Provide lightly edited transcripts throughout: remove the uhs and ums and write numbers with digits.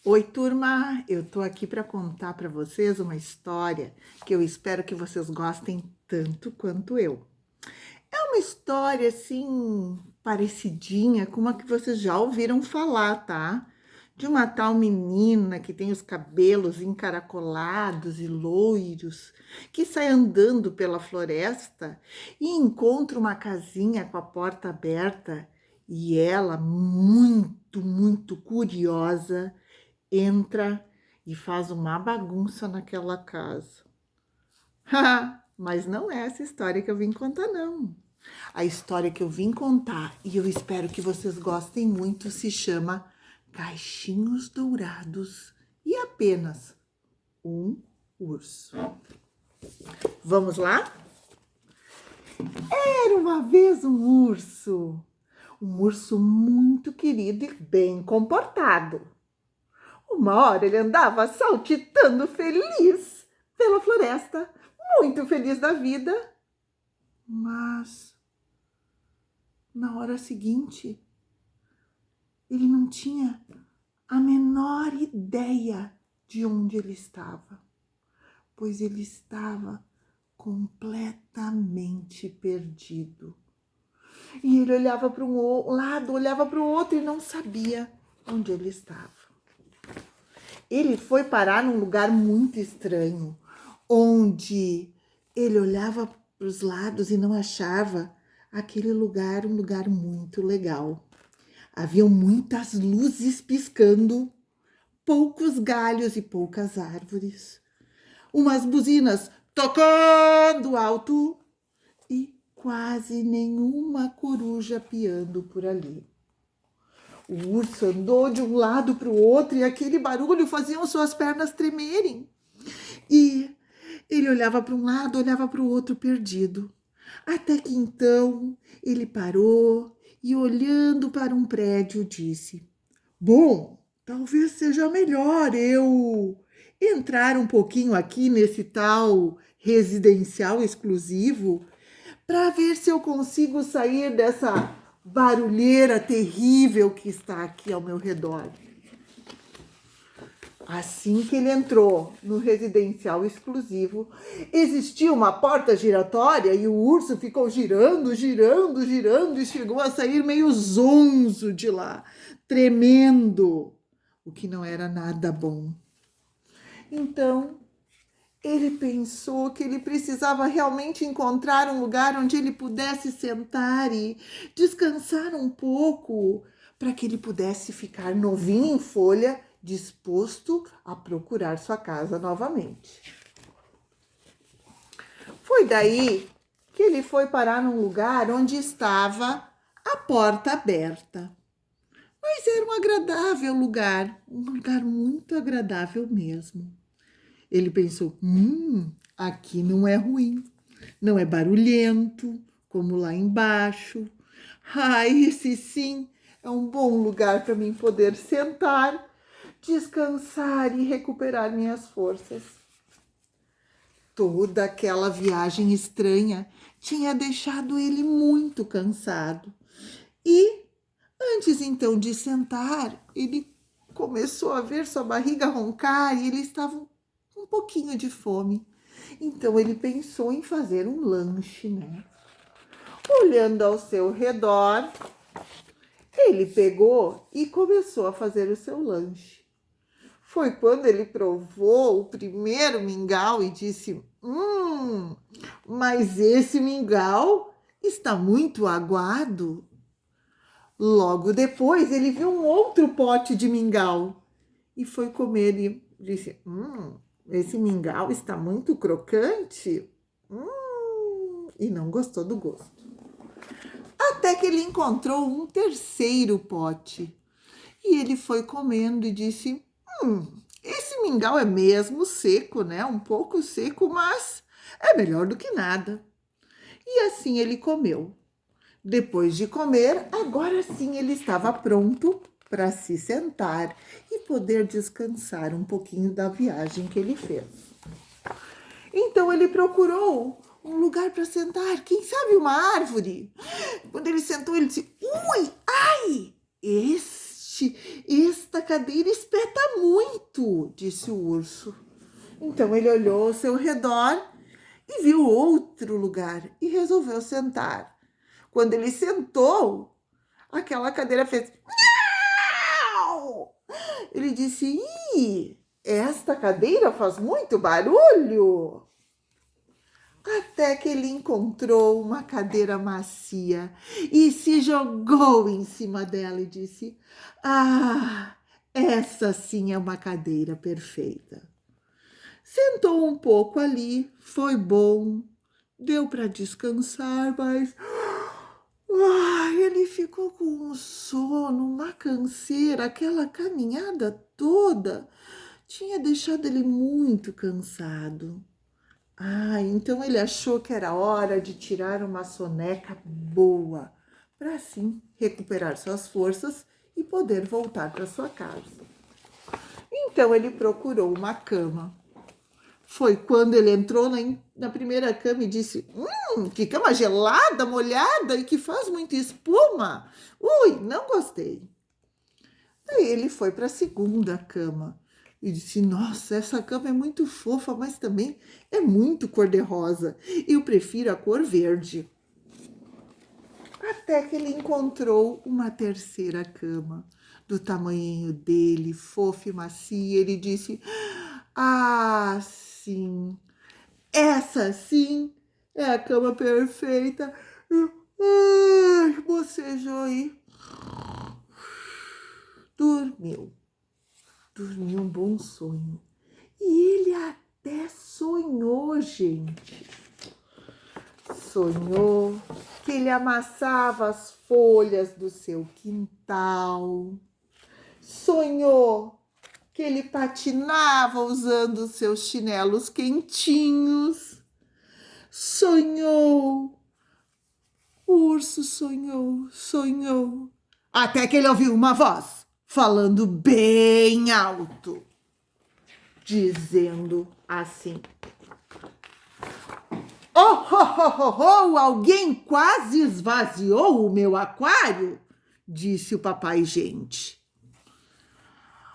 Oi, turma! Eu tô aqui para contar para vocês uma história que eu espero que vocês gostem tanto quanto eu. É uma história assim parecidinha com uma que vocês já ouviram falar, tá? De uma tal menina que tem os cabelos encaracolados e loiros, que sai andando pela floresta e encontra uma casinha com a porta aberta e ela, muito curiosa, entra e faz uma bagunça naquela casa. Mas não é essa história que eu vim contar, não. A história que eu vim contar, e eu espero que vocês gostem muito, se chama Caixinhos Dourados e Apenas um Urso. Vamos lá? Era uma vez um urso muito querido e bem comportado. Uma hora ele andava saltitando feliz pela floresta, muito feliz da vida. Mas na hora seguinte, ele não tinha a menor ideia de onde ele estava, pois ele estava completamente perdido. E ele olhava para um lado, olhava para o outro e não sabia onde ele estava. Ele foi parar num lugar muito estranho, onde ele olhava para os lados e não achava aquele lugar um lugar muito legal. Haviam muitas luzes piscando, poucos galhos e poucas árvores, umas buzinas tocando alto e quase nenhuma coruja piando por ali. O urso andou de um lado para o outro e aquele barulho fazia suas pernas tremerem. E ele olhava para um lado, olhava para o outro perdido. Até que então ele parou e, olhando para um prédio, disse: Bom, talvez seja melhor eu entrar um pouquinho aqui nesse tal residencial exclusivo para ver se eu consigo sair dessa barulheira terrível que está aqui ao meu redor. Assim que ele entrou no residencial exclusivo, existia uma porta giratória e o urso ficou girando e chegou a sair meio zonzo de lá, tremendo, o que não era nada bom. Então, ele pensou que ele precisava realmente encontrar um lugar onde ele pudesse sentar e descansar um pouco, para que ele pudesse ficar novinho em folha, disposto a procurar sua casa novamente. Foi daí que ele foi parar num lugar onde estava a porta aberta. Mas era um agradável lugar, um lugar muito agradável mesmo. Ele pensou: aqui não é ruim, não é barulhento, como lá embaixo. Esse sim é um bom lugar para mim poder sentar, descansar e recuperar minhas forças. Toda aquela viagem estranha tinha deixado ele muito cansado. E antes então de sentar, ele começou a ver sua barriga roncar e ele estava um pouquinho de fome. Então ele pensou em fazer um lanche, né? Olhando ao seu redor, ele pegou e começou a fazer o seu lanche. Foi quando ele provou o primeiro mingau e disse: mas esse mingau está muito aguado. Logo depois, ele viu um outro pote de mingau e foi comer e disse: esse mingau está muito crocante. E não gostou do gosto. Até que ele encontrou um terceiro pote. E ele foi comendo e disse: esse mingau é mesmo seco, né? Um pouco seco, mas é melhor do que nada. E assim ele comeu. Depois de comer, agora sim ele estava pronto para se sentar e poder descansar um pouquinho da viagem que ele fez. Então ele procurou um lugar para sentar, quem sabe uma árvore. Quando ele sentou, ele disse: ui, ai, Ixi, esta cadeira espeta muito, disse o urso. Então ele olhou ao seu redor e viu outro lugar e resolveu sentar. Quando ele sentou, aquela cadeira fez... Miau! Ele disse, ih, esta cadeira faz muito barulho. Até que ele encontrou uma cadeira macia e se jogou em cima dela e disse, ah, essa sim é uma cadeira perfeita. Sentou um pouco ali, foi bom, deu para descansar, mas ele ficou com um sono, uma canseira, aquela caminhada toda tinha deixado ele muito cansado. Então ele achou que era hora de tirar uma soneca boa, para assim recuperar suas forças e poder voltar para sua casa. Então ele procurou uma cama. Foi quando ele entrou na primeira cama e disse, que cama gelada, molhada e que faz muita espuma. Ui, não gostei. Daí ele foi para a segunda cama e disse, nossa, essa cama é muito fofa, mas também é muito cor-de-rosa. Eu prefiro a cor verde. Até que ele encontrou uma terceira cama, do tamanho dele, fofa e macia. Ele disse, ah, sim, essa sim é a cama perfeita. Bocejou e dormiu. Dormiu um bom sonho. E ele até sonhou, gente. Sonhou que ele amassava as folhas do seu quintal. Sonhou que ele patinava usando os seus chinelos quentinhos. Sonhou. O urso sonhou. Até que ele ouviu uma voz falando bem alto, dizendo assim, alguém quase esvaziou o meu aquário, disse o papai gente.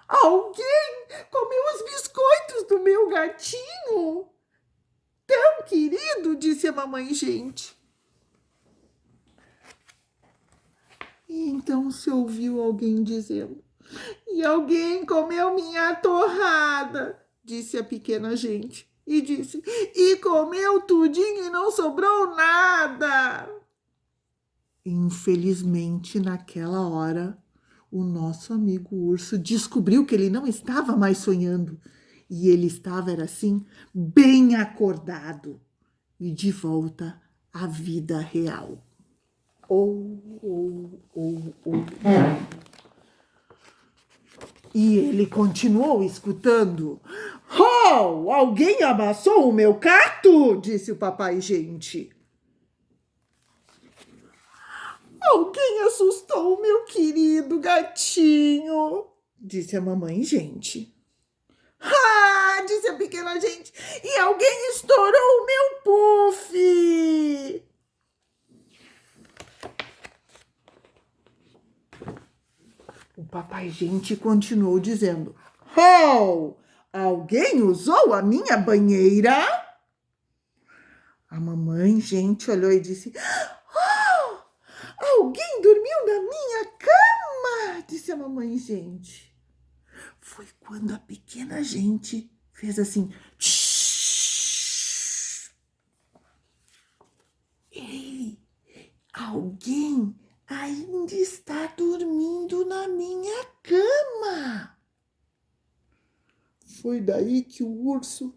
Alguém comeu os biscoitos do meu gatinho, tão querido, disse a mamãe gente. E então se ouviu alguém dizendo, e alguém comeu minha torrada, disse a pequena gente. E disse, e comeu tudinho e não sobrou nada. Infelizmente, naquela hora, o nosso amigo urso descobriu que ele não estava mais sonhando. E ele estava, era assim, bem acordado e de volta à vida real. E ele continuou escutando. Alguém amassou o meu gato, disse o papai gente. Alguém assustou o meu querido gatinho, disse a mamãe gente. Disse a pequena gente. E alguém estourou o meu puff. O papai gente continuou dizendo, alguém usou a minha banheira? A mamãe gente olhou e disse, alguém dormiu na minha cama, disse a mamãe gente. Foi quando a pequena gente fez assim, shhh. Ei, alguém ainda está dormindo na minha cama. Foi daí que o urso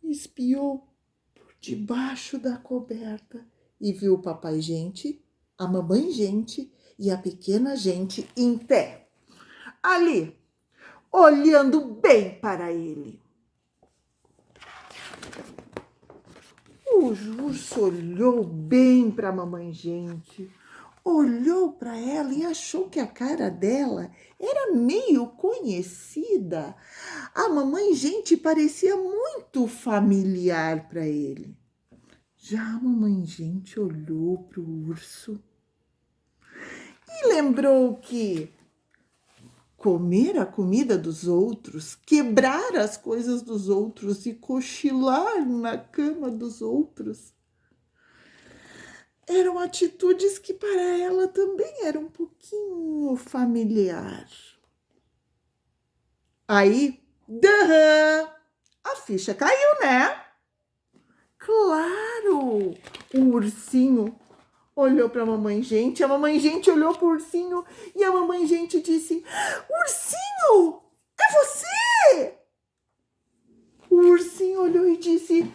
espiou por debaixo da coberta e viu o papai gente, a mamãe gente e a pequena gente em pé, ali, olhando bem para ele. O urso olhou bem para a mamãe gente, olhou para ela e achou que a cara dela era meio conhecida. A mamãe gente parecia muito familiar para ele. Já a mamãe gente olhou para o urso e lembrou que comer a comida dos outros, quebrar as coisas dos outros e cochilar na cama dos outros eram atitudes que para ela também eram um pouquinho familiar. Aí, a ficha caiu, né? Claro! O ursinho olhou para a mamãe gente, a mamãe gente olhou para o ursinho e a mamãe gente disse: Ursinho, é você? O ursinho olhou e disse: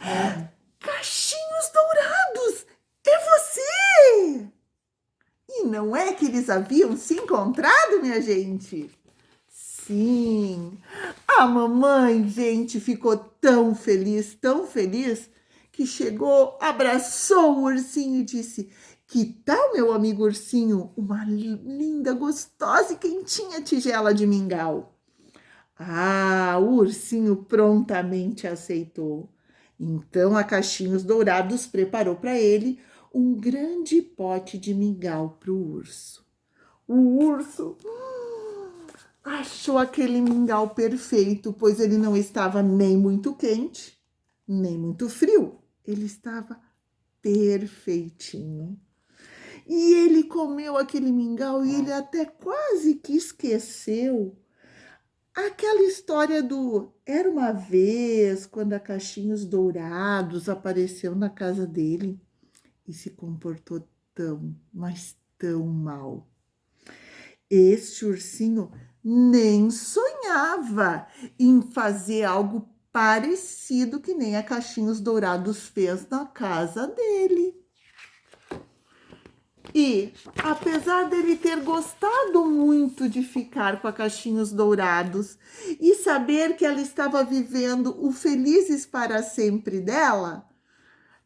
Cachinhos dourados, é você? E não é que eles haviam se encontrado, minha gente? Sim, a mamãe, gente, ficou tão feliz, que chegou, abraçou o ursinho e disse: Que tal, meu amigo ursinho, uma linda, gostosa e quentinha tigela de mingau? Ah, o ursinho prontamente aceitou. Então a Cachinhos Dourados preparou para ele um grande pote de mingau para o urso. O urso achou aquele mingau perfeito, pois ele não estava nem muito quente, nem muito frio. Ele estava perfeitinho. E ele comeu aquele mingau e ele até quase que esqueceu aquela história do era uma vez quando a Cachinhos Dourados apareceu na casa dele e se comportou tão, mas tão mal. Este ursinho nem sonhava em fazer algo parecido que nem a Cachinhos Dourados fez na casa dele. E, apesar dele ter gostado muito de ficar com a Cachinhos Dourados e saber que ela estava vivendo o felizes para sempre dela,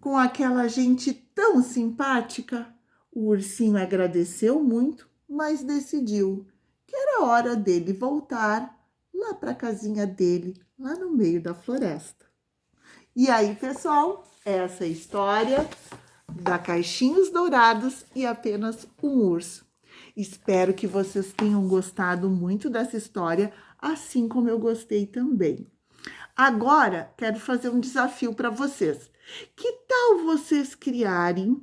com aquela gente tão simpática, o ursinho agradeceu muito, mas decidiu que era hora dele voltar lá para a casinha dele, lá no meio da floresta. E aí, pessoal, essa é a história da Cachinhos Dourados e apenas um urso. Espero que vocês tenham gostado muito dessa história, assim como eu gostei também. Agora, quero fazer um desafio para vocês. Que tal vocês criarem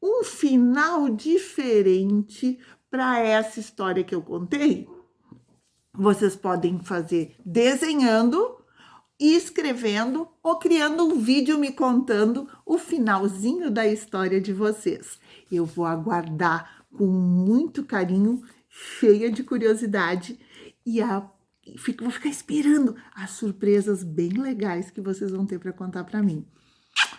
um final diferente para essa história que eu contei? Vocês podem fazer desenhando, escrevendo ou criando um vídeo me contando o finalzinho da história de vocês. Eu vou aguardar com muito carinho, cheia de curiosidade e vou ficar esperando as surpresas bem legais que vocês vão ter para contar para mim.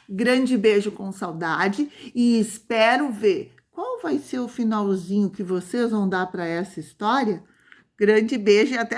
Grande beijo com saudade e espero ver qual vai ser o finalzinho que vocês vão dar para essa história. Grande beijo e até